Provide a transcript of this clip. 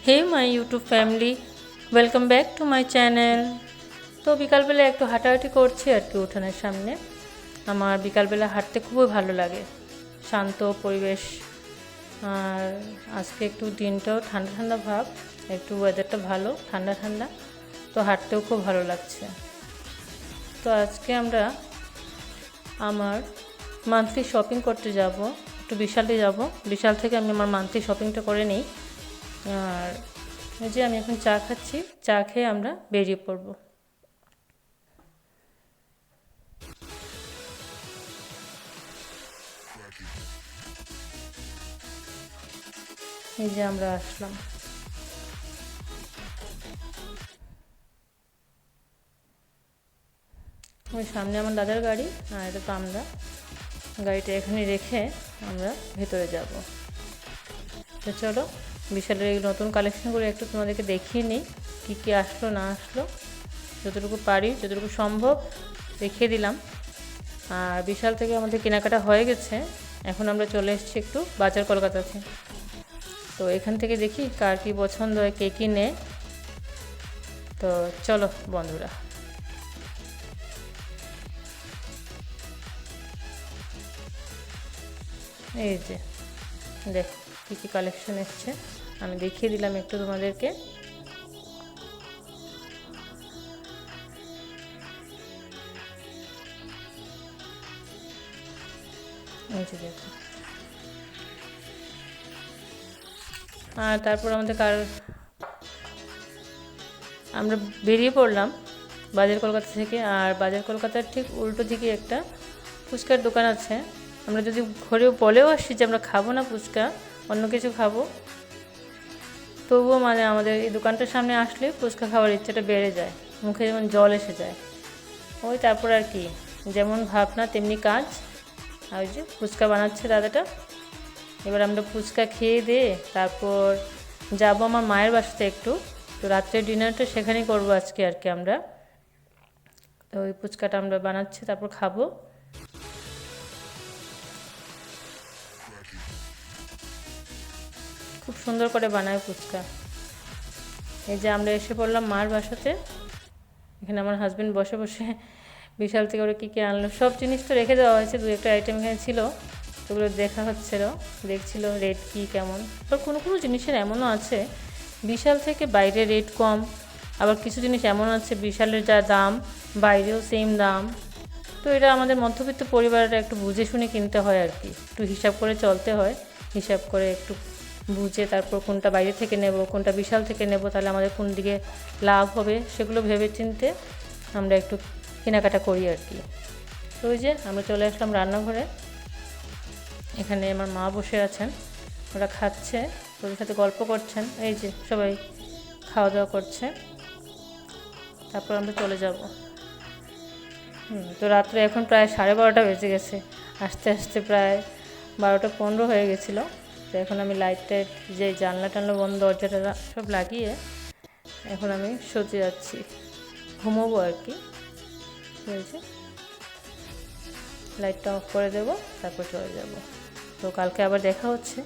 Hey my YouTube family, welcome back to my channel. তো বিকালবেলা একটু হাঁটাহাঁটি করছি আর কি উঠোনের সামনে। আমার বিকালবেলা হাঁটতে খুবই ভালো লাগে, শান্ত পরিবেশ। আর আজকে একটু দিনটাও ঠান্ডা ঠান্ডা ভাব, একটু ওয়েদারটা ভালো, ঠান্ডা ঠান্ডা, তো হাঁটতেও খুব ভালো লাগছে। তো আজকে আমরা আমার মান্থলি শপিং করতে যাব, একটু বিশালে যাব। বিশাল থেকে আমি আমার মান্থলি শপিংটা করে নিই। আর এই যে আমি এখন চা খাচ্ছি, চা খেয়ে আমরা বেরিয়ে পড়ব। এই যে আমরা আসলাম। ওই সামনে আমার দাদার গাড়ি, আর এটা তো আমরা গাড়িটা এখানে রেখে আমরা ভেতরে যাব। তো চলো বিশালের এই নতুন কালেকশনগুলো একটু তোমাদেরকে দেখিয়ে নিই, কী কী আসলো না আসলো, যতটুকু পারি যতটুকু সম্ভব দেখিয়ে দিলাম। আর বিশাল থেকে আমাদের কেনাকাটা হয়ে গেছে, এখন আমরা চলে এসেছি একটু বাজার কলকাতাতে। তো এখান থেকে দেখি কার কী পছন্দ হয়, কে কী নেয়। তো চলো বন্ধুরা। এই যে দেখো কী কী কালেকশন এসছে, আমি দেখিয়ে দিলাম একটু তোমাদেরকে। এই যে দেখো। আর তারপর আমরা বেরিয়ে পড়লাম বাজার কলকাতা থেকে। আর বাজার কলকাতার ঠিক উল্টো দিকে একটা ফুচকার দোকান আছে। আমরা যদি ঘরেও বলেও আসি যে আমরা খাবো না ফুচকা, অন্য কিছু খাবো, তবুও মানে আমাদের এই দোকানটার সামনে আসলে ফুচকা খাওয়ার ইচ্ছাটা বেড়ে যায়, মুখে যেমন জল এসে যায়। ওই তারপর আর কি, যেমন ভাবনা তেমনি কাজ। আর ওই যে ফুচকা বানাচ্ছে দাদাটা। এবার আমরা ফুচকা খেয়ে দিয়ে তারপর যাবো আমার মায়ের বাসাতে একটু। তো রাত্রের ডিনারটা সেখানেই করবো আজকে আর কি আমরা। তো ওই ফুচকাটা আমরা বানাচ্ছি, তারপর খাবো। খুব সুন্দর করে বানায় ফুচকা। এই যে আমরা এসে পড়লাম মার বাসাতে। এখানে আমার হাজব্যান্ড বসে বসে বিশাল থেকে ওরা কী কী আনলো, সব জিনিস তো রেখে দেওয়া হয়েছে, দু একটা আইটেম এখানে ছিল, ওগুলো দেখা হচ্ছিল, দেখছিল রেট কী কেমন। আবার কোনো কোনো জিনিসের এমনও আছে বিশাল থেকে বাইরে রেট কম, আবার কিছু জিনিস এমন আছে বিশালের যা দাম বাইরেও সেম দাম। তো এটা আমাদের মধ্যবিত্ত পরিবারটা একটু বুঝে শুনে কিনতে হয় আর কি, একটু হিসাব করে চলতে হয়। হিসাব করে একটু বুঝে তারপর কোনটা বাইরে থেকে নেব, কোনটা বিশাল থেকে নেব, তাহলে আমাদের কোন দিকে লাভ হবে সেগুলো ভেবে চিনতে আমরা একটু কেনাকাটা করি আর কি। তো ওই যে আমরা চলে আসলাম রান্নাঘরে। এখানে আমার মা বসে আছেন, ওরা খাচ্ছে, ওদের সাথে গল্প করছেন। এই যে সবাই খাওয়া দাওয়া করছে, তারপর আমরা চলে যাব। তো রাত্রে এখন প্রায় 12:30 বেজে গেছে, আস্তে আস্তে প্রায় 12:15 হয়ে গেছিলো। তো এখন আমি লাইট টাইট, যে জানলা টানলা বন্ধ, দরজাটা সব লাগিয়ে এখন আমি সত্যি যাচ্ছি, ঘুমোবো আর কি। হয়েছে, লাইটটা অফ করে দেবো, তারপর চলে যাব। তো কালকে আবার দেখা হচ্ছে।